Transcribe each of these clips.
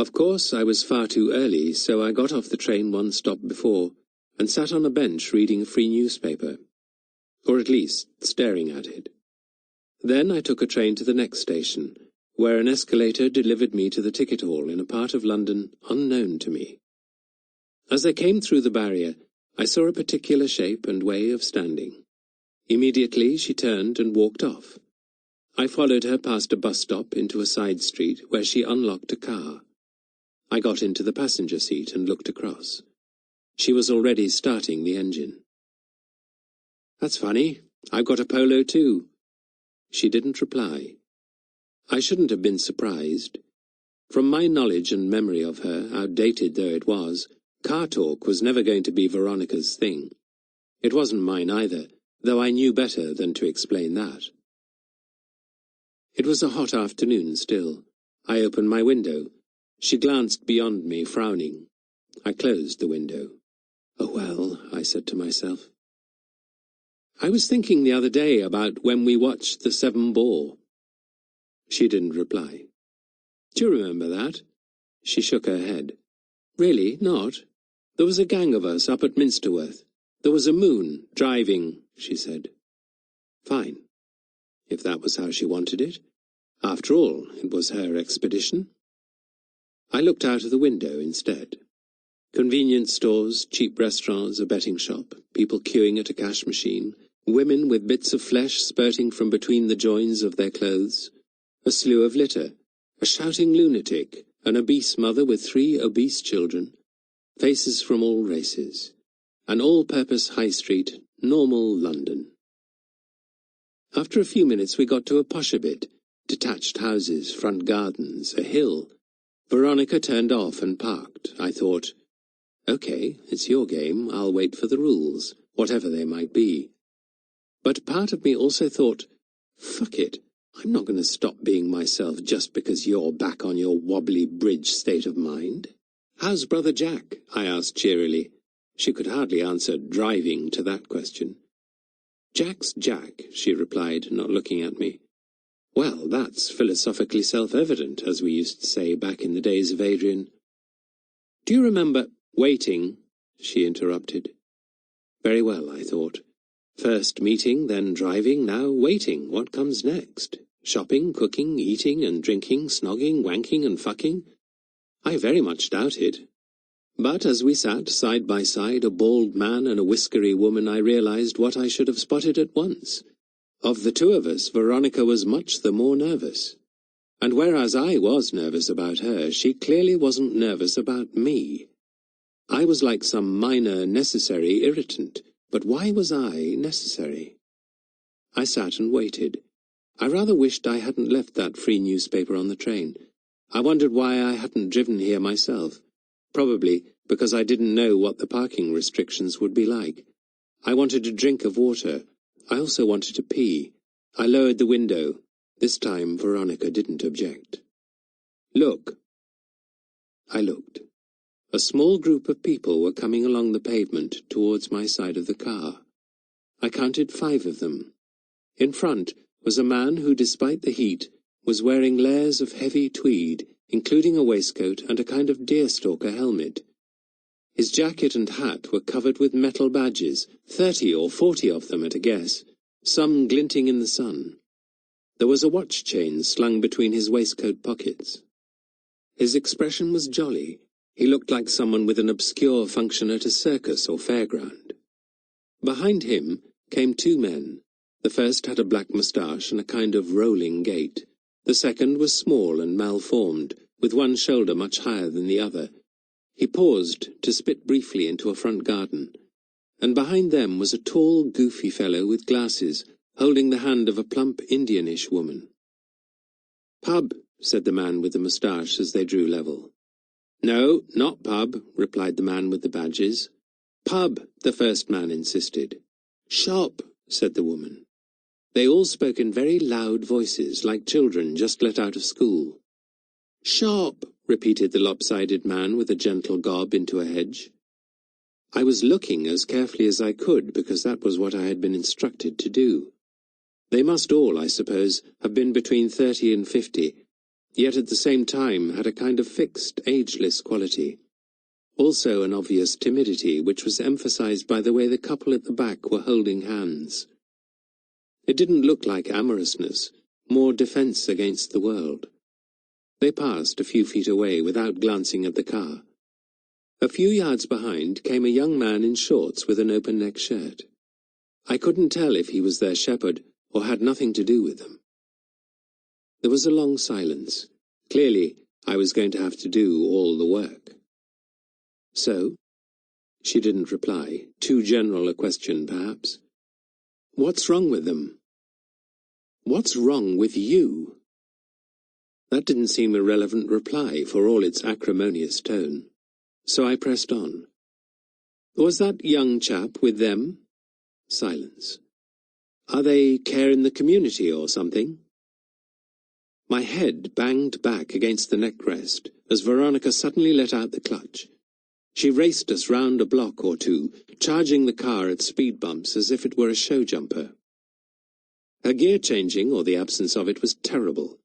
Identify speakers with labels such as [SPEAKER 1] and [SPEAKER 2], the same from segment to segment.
[SPEAKER 1] Of course, I was far too early, so I got off the train one stop before and sat on a bench reading a free newspaper, or at least staring at it. Then I took a train to the next station, where an escalator delivered me to the ticket hall in a part of London unknown to me. As I came through the barrier, I saw a particular shape and way of standing. Immediately she turned and walked off. I followed her past a bus stop into a side street where she unlocked a car. I got into the passenger seat and looked across. She was already starting the engine. "That's funny. I've got a Polo too." She didn't reply. I shouldn't have been surprised. From my knowledge and memory of her, outdated though it was, car talk was never going to be Veronica's thing. It wasn't mine either, though I knew better than to explain that. It was a hot afternoon still. I opened my window. She glanced beyond me, frowning. I closed the window. "Oh well," I said to myself. "I was thinking the other day about when we watched the Seven Bore." She didn't reply. "Do you remember that?" She shook her head. "Really, not? There was a gang of us up at Minsterworth. There was a moon, driving," she said. Fine. If that was how she wanted it. After all, it was her expedition. I looked out of the window instead. Convenience stores, cheap restaurants, a betting shop, people queuing at a cash machine, women with bits of flesh spurting from between the joins of their clothes, a slew of litter, a shouting lunatic, an obese mother with 3 obese children, faces from all races, an all-purpose high street, normal London. After a few minutes we got to a posher bit, detached houses, front gardens, a hill. Veronica turned off and parked. I thought, "Okay, it's your game, I'll wait for the rules, whatever they might be." But part of me also thought, fuck it, I'm not going to stop being myself just because you're back on your wobbly bridge state of mind. "How's Brother Jack?" I asked cheerily. She could hardly answer driving to that question. "Jack's Jack," she replied, not looking at me. "Well, that's philosophically self-evident, as we used to say back in the days of Adrian." "Do you remember—" "Waiting," she interrupted. Very well, I thought. First meeting, then driving, now waiting. What comes next? Shopping, cooking, eating and drinking, snogging, wanking and fucking? I very much doubt it. But as we sat side by side, a bald man and a whiskery woman, I realized what I should have spotted at once. Of the two of us, Veronica was much the more nervous. And whereas I was nervous about her, she clearly wasn't nervous about me. I was like some minor necessary irritant, but why was I necessary? I sat and waited. I rather wished I hadn't left that free newspaper on the train. I wondered why I hadn't driven here myself. Probably because I didn't know what the parking restrictions would be like. I wanted a drink of water. I also wanted to pee. I lowered the window. This time Veronica didn't object. "Look." I looked. A small group of people were coming along the pavement towards my side of the car. I counted 5 of them. In front was a man who, despite the heat, was wearing layers of heavy tweed, including a waistcoat and a kind of deerstalker helmet. His jacket and hat were covered with metal badges, 30 or 40 of them at a guess, some glinting in the sun. There was a watch chain slung between his waistcoat pockets. His expression was jolly. He looked like someone with an obscure function at a circus or fairground. Behind him came 2 men. The first had a black moustache and a kind of rolling gait. The second was small and malformed, with one shoulder much higher than the other. He paused to spit briefly into a front garden, and behind them was a tall, goofy fellow with glasses, holding the hand of a plump Indianish woman. "Pub," said the man with the moustache as they drew level. "No, not pub," replied the man with the badges. "Pub," the first man insisted. "Shop," said the woman. They all spoke in very loud voices, like children just let out of school. "Shop," repeated the lopsided man with a gentle gob into a hedge. I was looking as carefully as I could, because that was what I had been instructed to do. They must all, I suppose, have been between 30 and 50. yet at the same time had a kind of fixed, ageless quality. Also an obvious timidity, which was emphasized by the way the couple at the back were holding hands. It didn't look like amorousness, more defense against the world. They passed a few feet away without glancing at the car. A few yards behind came a young man in shorts with an open-neck shirt. I couldn't tell if he was their shepherd or had nothing to do with them. There was a long silence. Clearly, I was going to have to do all the work. So? She didn't reply. Too general a question, perhaps. What's wrong with them? What's wrong with you? That didn't seem a relevant reply for all its acrimonious tone. So I pressed on. Was that young chap with them? Silence. Are they care in the community or something? My head banged back against the neckrest as Veronica suddenly let out the clutch. She raced us round a block or two, charging the car at speed bumps as if it were a show jumper. Her gear-changing, or the absence of it, was terrible.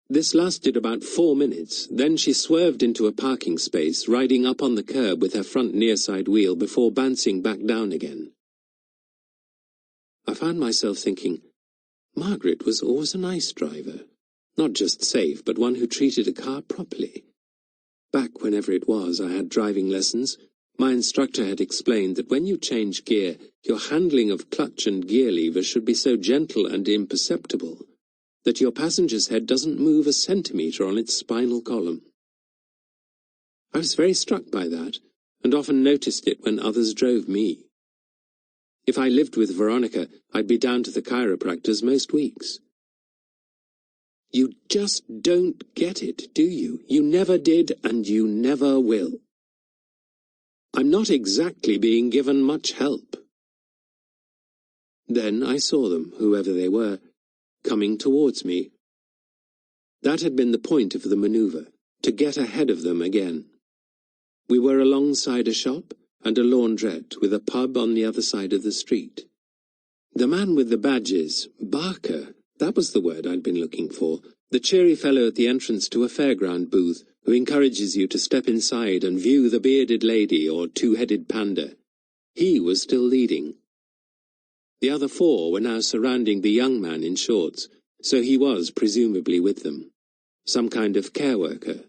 [SPEAKER 1] This lasted about 4 minutes, then she swerved into a parking space, riding up on the curb with her front near-side wheel before bouncing back down again. I found myself thinking, Margaret was always a nice driver. Not just safe, but one who treated a car properly. Back whenever it was I had driving lessons, my instructor had explained that when you change gear, your handling of clutch and gear lever should be so gentle and imperceptible that your passenger's head doesn't move a centimetre on its spinal column. I was very struck by that, and often noticed it when others drove me. If I lived with Veronica, I'd be down to the chiropractor's most weeks. You just don't get it, do you? You never did, and you never will. I'm not exactly being given much help. Then I saw them, whoever they were, coming towards me. That had been the point of the manoeuvre, to get ahead of them again. We were alongside a shop and a laundrette with a pub on the other side of the street. The man with the badges, Barker, that was the word I'd been looking for, the cheery fellow at the entrance to a fairground booth who encourages you to step inside and view the bearded lady or two-headed panda. He was still leading. The other 4 were now surrounding the young man in shorts, so he was presumably with them. Some kind of care worker.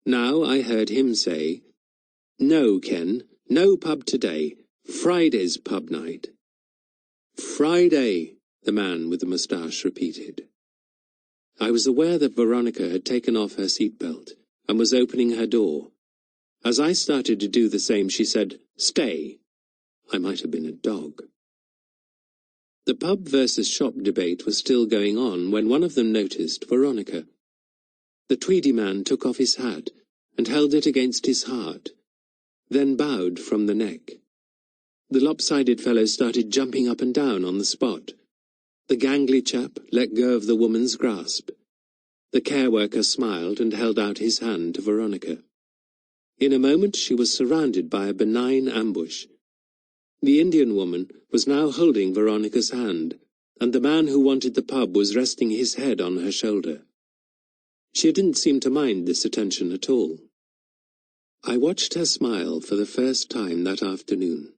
[SPEAKER 1] Now I heard him say, "No, Ken, no pub today. Friday's pub night." "Friday," the man with the moustache repeated. I was aware that Veronica had taken off her seatbelt and was opening her door. As I started to do the same, she said, "Stay." I might have been a dog. The pub versus shop debate was still going on when one of them noticed Veronica. The tweedy man took off his hat and held it against his heart, then bowed from the neck. The lopsided fellow started jumping up and down on the spot. The gangly chap let go of the woman's grasp. The care worker smiled and held out his hand to Veronica. In a moment she was surrounded by a benign ambush. The Indian woman was now holding Veronica's hand, and the man who wanted the pub was resting his head on her shoulder. She didn't seem to mind this attention at all. I watched her smile for the first time that afternoon.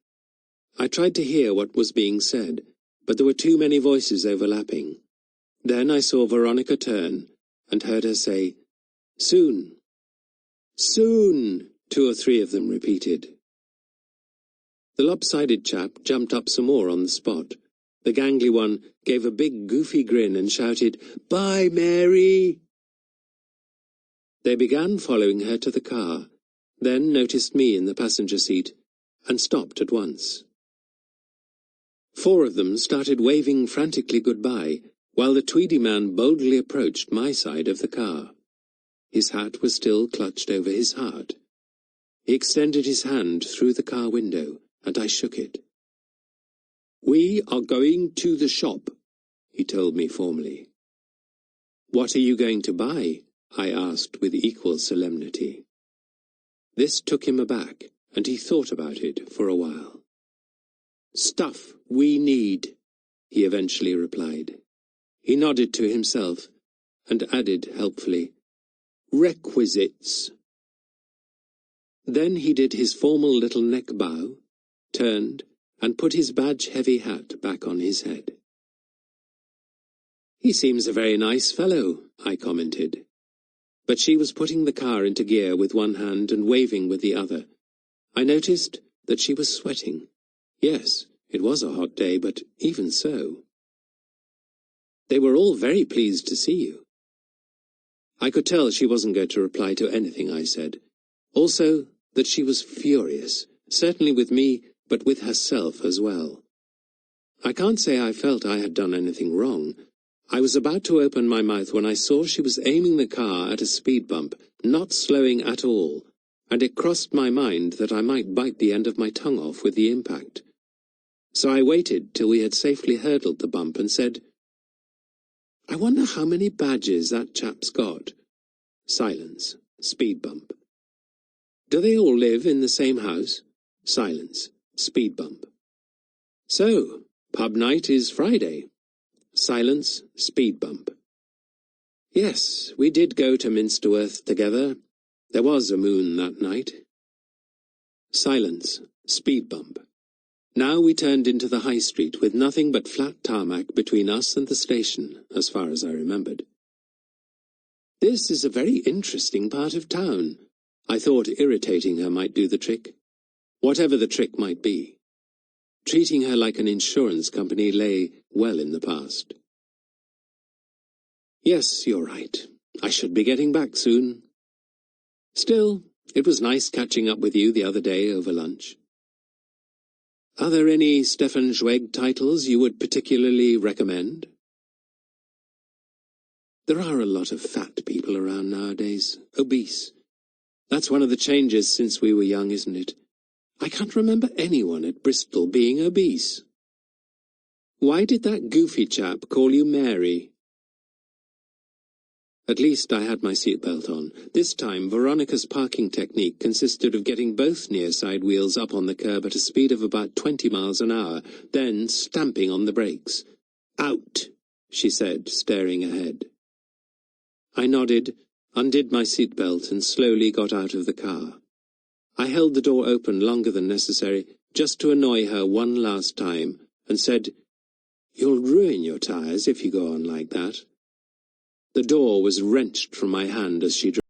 [SPEAKER 1] I tried to hear what was being said, but there were too many voices overlapping. Then I saw Veronica turn and heard her say, "Soon." "Soon," 2 or 3 of them repeated. The lopsided chap jumped up some more on the spot. The gangly one gave a big goofy grin and shouted, "Bye, Mary!" They began following her to the car, then noticed me in the passenger seat, and stopped at once. 4 of them started waving frantically goodbye, while the tweedy man boldly approached my side of the car. His hat was still clutched over his heart. He extended his hand through the car window, and I shook it. "We are going to the shop," he told me formally. "What are you going to buy?" I asked with equal solemnity. This took him aback, and he thought about it for a while. "Stuff we need," he eventually replied. He nodded to himself, and added helpfully, Requisites. Then he did his formal little neck bow, turned, and put his badge-heavy hat back on his head. "He seems a very nice fellow," I commented. But she was putting the car into gear with one hand and waving with the other. I noticed that she was sweating. Yes, it was a hot day, but even so. "They were all very pleased to see you." I could tell she wasn't going to reply to anything I said. Also, that she was furious, certainly with me, but with herself as well. I can't say I felt I had done anything wrong. I was about to open my mouth when I saw she was aiming the car at a speed bump, not slowing at all, and it crossed my mind that I might bite the end of my tongue off with the impact. So I waited till we had safely hurdled the bump and said, "I wonder how many badges that chap's got." Silence. Speed bump. "Do they all live in the same house?" Silence. Speed bump. "So, pub night is Friday." Silence. Speed bump. "Yes, we did go to Minsterworth together. There was a moon that night." Silence. Speed bump. Now we turned into the high street with nothing but flat tarmac between us and the station, as far as I remembered. "This is a very interesting part of town." I thought irritating her might do the trick. Whatever the trick might be. Treating her like an insurance company lay well in the past. "Yes, you're right. I should be getting back soon. Still, it was nice catching up with you the other day over lunch. Are there any Stefan Zweig titles you would particularly recommend?" There are a lot of fat people around nowadays, obese. That's one of the changes since we were young, isn't it? I can't remember anyone at Bristol being obese. Why did that goofy chap call you Mary? At least I had my seatbelt on. This time, Veronica's parking technique consisted of getting both near side wheels up on the curb at a speed of about 20 miles an hour, then stamping on the brakes. "Out," she said, staring ahead. I nodded, undid my seatbelt, and slowly got out of the car. I held the door open longer than necessary, just to annoy her one last time, and said, "You'll ruin your tires if you go on like that." The door was wrenched from my hand as she